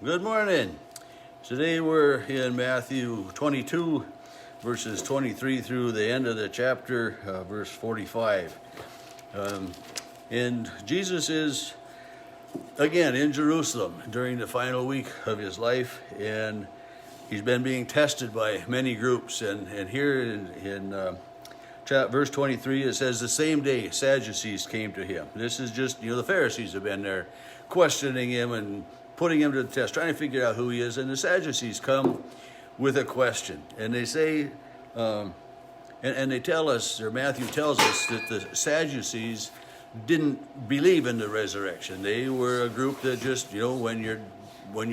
Good morning. Today we're in Matthew 22, verses 23 through the end of the chapter, verse 45. And Jesus is, again, in Jerusalem during the final week of his life, and he's been being tested by many groups. And here in verse 23, it says, the same day Sadducees came to him. This is just, the Pharisees have been there questioning him and putting him to the test, trying to figure out who he is. And the Sadducees come with a question. And they say, and they tell us, or Matthew tells us, that the Sadducees didn't believe in the resurrection. They were a group that just, when you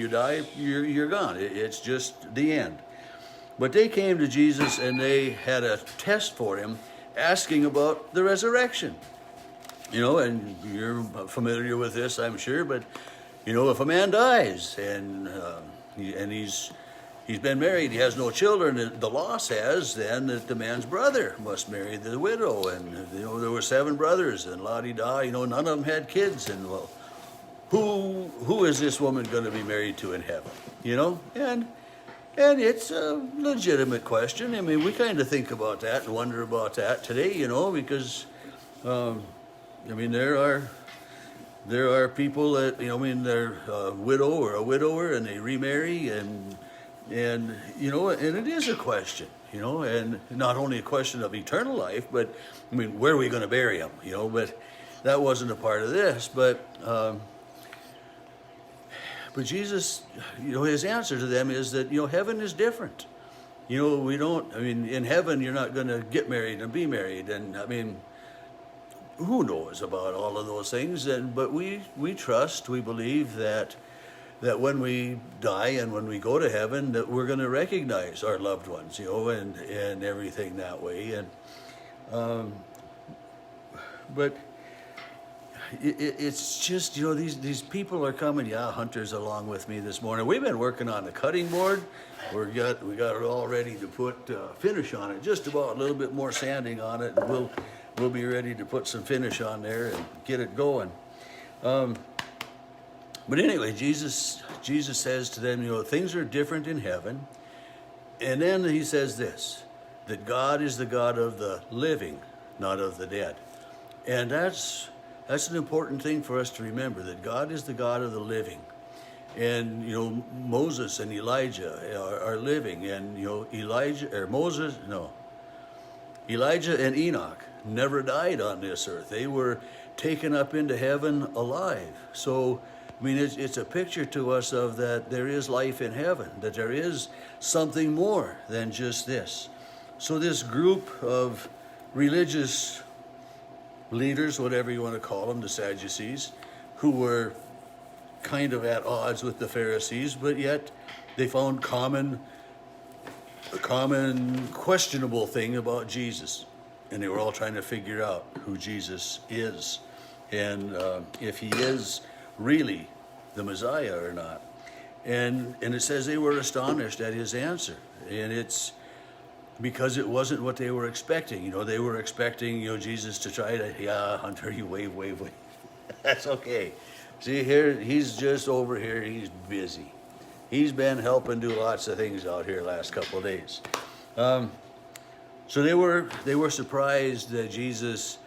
die, you're gone. It's just the end. But they came to Jesus and they had a test for him, asking about the resurrection. And you're familiar with this, I'm sure, but if a man dies and he's been married, he has no children, the law says then that the man's brother must marry the widow. And there were 7 brothers, and la-di-da, none of them had kids. And well, who is this woman going to be married to in heaven? And it's a legitimate question. I mean, we kind of think about that and wonder about that today, because there are people that, they're a widow or a widower and they remarry, and it is a question, and not only a question of eternal life, but, where are we going to bury them, but that wasn't a part of this, but Jesus, his answer to them is that, heaven is different. In heaven, you're not going to get married and be married, and who knows about all of those things? But we trust, we believe that when we die and when we go to heaven, that we're going to recognize our loved ones, and everything that way. But it's just, these people are coming. Yeah, Hunter's along with me this morning. We've been working on the cutting board. We got it all ready to put finish on it. Just about a little bit more sanding on it, and we'll be ready to put some finish on there and get it going. But anyway, Jesus says to them, things are different in heaven. And then he says this, that God is the God of the living, not of the dead. And that's an important thing for us to remember, that God is the God of the living. And, Moses and Elijah are living. And, Elijah and Enoch never died on this earth. They were taken up into heaven alive. So, it's a picture to us of that there is life in heaven, that there is something more than just this. So this group of religious leaders, whatever you want to call them, the Sadducees, who were kind of at odds with the Pharisees, but yet they found a common questionable thing about Jesus. And they were all trying to figure out who Jesus is, and if he is really the Messiah or not. And it says they were astonished at his answer. And it's because it wasn't what they were expecting. They were expecting, Jesus to try to, Hunter, you wave. That's okay. See here, he's just over here, he's busy. He's been helping do lots of things out here last couple of days. So they were surprised that Jesus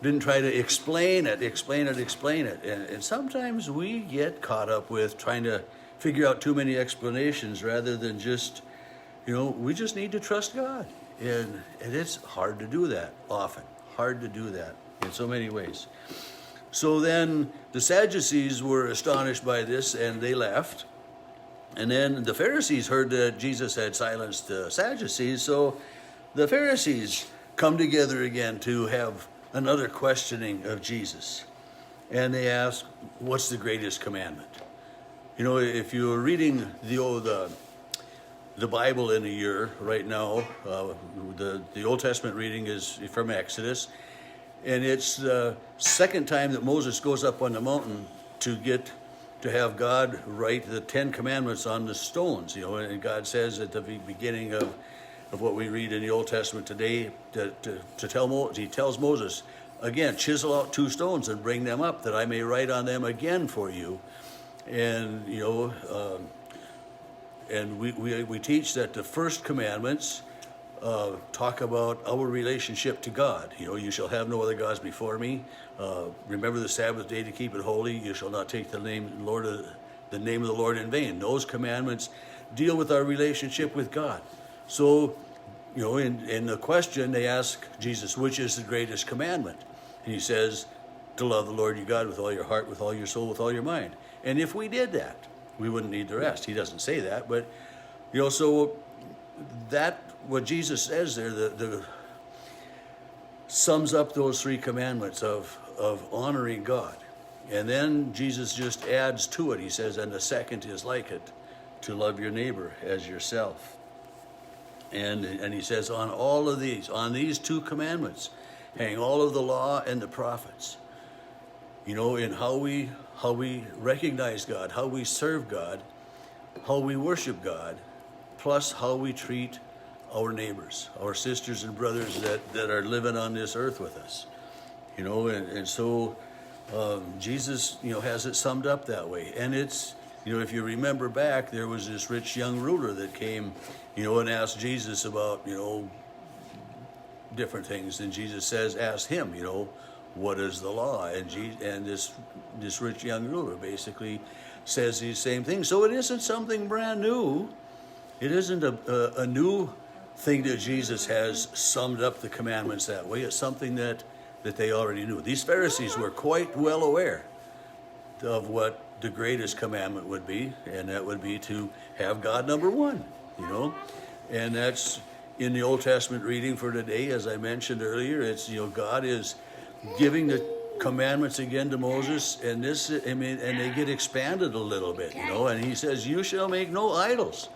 didn't try to explain it. And sometimes we get caught up with trying to figure out too many explanations rather than just, we just need to trust God. And it's hard to do that often. Hard to do that in so many ways. So then the Sadducees were astonished by this and they left. And then the Pharisees heard that Jesus had silenced the Sadducees, so the Pharisees come together again to have another questioning of Jesus. And they ask, what's the greatest commandment? If you're reading the Bible in a year right now, the Old Testament reading is from Exodus, and it's the second time that Moses goes up on the mountain to have God write the 10 commandments on the stones. And God says at the beginning of what we read in the Old Testament today, he tells Moses, again, chisel out 2 stones and bring them up, that I may write on them again for you And, and we teach that the first commandments talk about our relationship to God. You shall have no other gods before me. Remember the Sabbath day to keep it holy. You shall not take the name of the Lord in vain. Those commandments deal with our relationship with God. So, in the question, they ask Jesus, which is the greatest commandment? And he says, to love the Lord your God with all your heart, with all your soul, with all your mind. And if we did that, we wouldn't need the rest. He doesn't say that, but, so that, what Jesus says there, the sums up those three commandments of honoring God. And then Jesus just adds to it. He says, and the second is like it, to love your neighbor as yourself. And he says, on these two commandments, hang all of the law and the prophets. In how we recognize God, how we serve God, how we worship God, plus how we treat our neighbors, our sisters and brothers that are living on this earth with us. And so Jesus, has it summed up that way. And it's, if you remember back, there was this rich young ruler that came, and asked Jesus about, different things. And Jesus says, ask him, what is the law? And this rich young ruler basically says these same things. So it isn't something brand new. It isn't a new thing that Jesus has summed up the commandments that way. It's something that they already knew. These Pharisees were quite well aware of what the greatest commandment would be, and that would be to have God number one, And that's in the Old Testament reading for today, as I mentioned earlier. It's, God is giving the commandments again to Moses, and and they get expanded a little bit, and he says, you shall make no idols.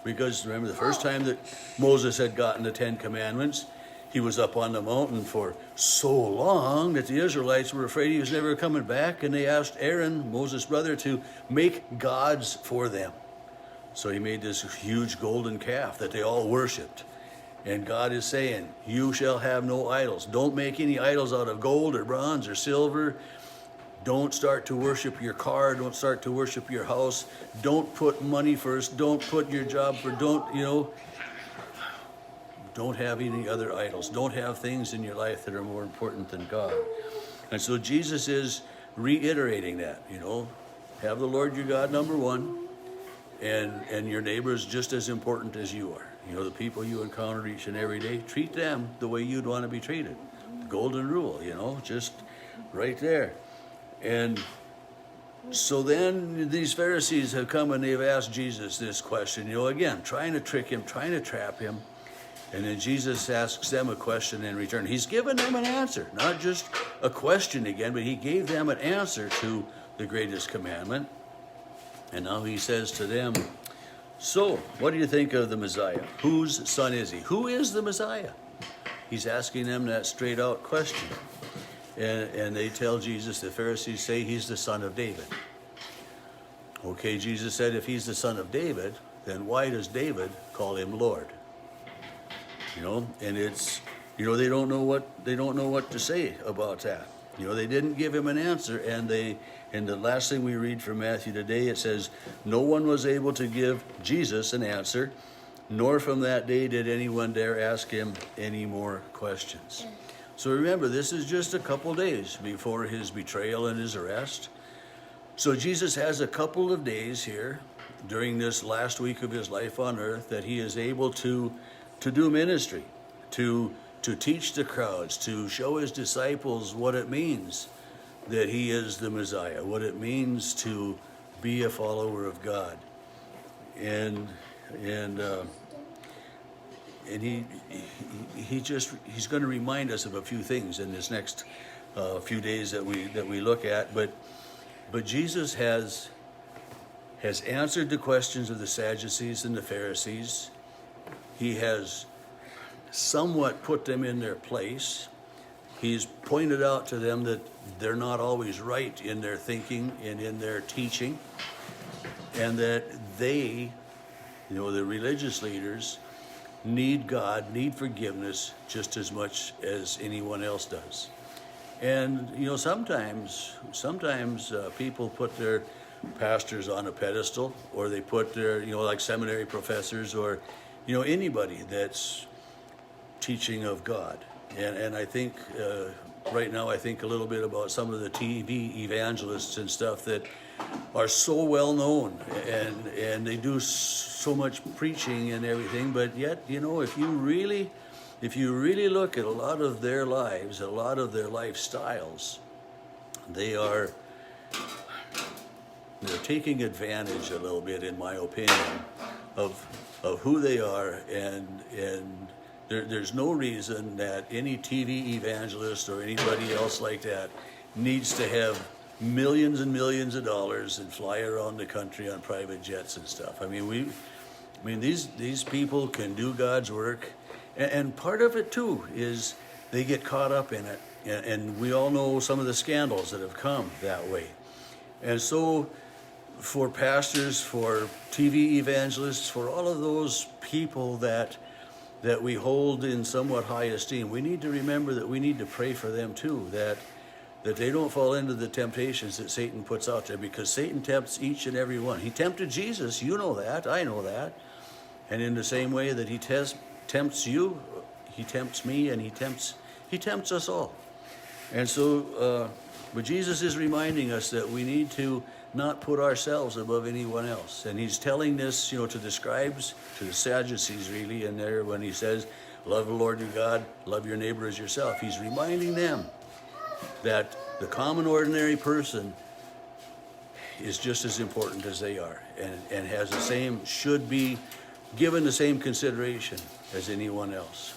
Because remember, the first time that Moses had gotten the 10 Commandments, he was up on the mountain for so long that the Israelites were afraid he was never coming back, and they asked Aaron, Moses' brother, to make gods for them. So he made this huge golden calf that they all worshipped. And God is saying, you shall have no idols. Don't make any idols out of gold or bronze or silver. Don't start to worship your car. Don't start to worship your house. Don't put money first. Don't put your job first. Don't have any other idols. Don't have things in your life that are more important than God. And so Jesus is reiterating that, have the Lord your God number one, and your neighbor is just as important as you are. The people you encounter each and every day, treat them the way you'd want to be treated. The golden rule, just right there. And so then these Pharisees have come and they've asked Jesus this question, again, trying to trick him, trying to trap him. And then Jesus asks them a question in return. He's given them an answer, not just a question again, but he gave them an answer to the greatest commandment. And now he says to them, so what do you think of the Messiah? Whose son is he? Who is the Messiah? He's asking them that straight out question. And they tell Jesus, the Pharisees say he's the son of David. Okay, Jesus said if he's the son of David, then why does David call him Lord? And it's, they don't know what to say about that. They didn't give him an answer, and the last thing we read from Matthew today, it says, no one was able to give Jesus an answer, nor from that day did anyone dare ask him any more questions. So remember, this is just a couple days before his betrayal and his arrest. So Jesus has a couple of days here during this last week of his life on earth that he is able to do ministry, to teach the crowds, to show his disciples what it means that he is the Messiah, what it means to be a follower of God. And he's going to remind us of a few things in this next few days that we look at. But Jesus has answered the questions of the Sadducees and the Pharisees. He has somewhat put them in their place. He's pointed out to them that they're not always right in their thinking and in their teaching, and that they, the religious leaders, need God, need forgiveness just as much as anyone else does. And sometimes people put their pastors on a pedestal, or they put their, like seminary professors, or, anybody that's teaching of God. And I think right now, I think a little bit about some of the TV evangelists and stuff that are so well known, and they do so much preaching and everything, but yet, if you really look at a lot of their lives, a lot of their lifestyles, they're taking advantage a little bit, in my opinion, of who they are, and there's no reason that any TV evangelist or anybody else like that needs to have millions and millions of dollars and fly around the country on private jets and stuff. I mean, these people can do God's work, and part of it too is they get caught up in it, and we all know some of the scandals that have come that way. And so for pastors, for TV evangelists, for all of those people that we hold in somewhat high esteem, we need to remember that we need to pray for them too, that they don't fall into the temptations that Satan puts out there, because Satan tempts each and every one. He tempted Jesus, you know that, I know that. And in the same way that he tempts you, he tempts me, and he tempts us all. And so, but Jesus is reminding us that we need to not put ourselves above anyone else. And he's telling this, to the scribes, to the Sadducees really, in there when he says, love the Lord your God, love your neighbor as yourself. He's reminding them that the common ordinary person is just as important as they are, and has the same, should be given the same consideration as anyone else.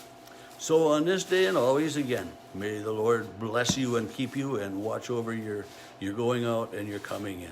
So on this day and always, again, may the Lord bless you and keep you and watch over your going out and your coming in.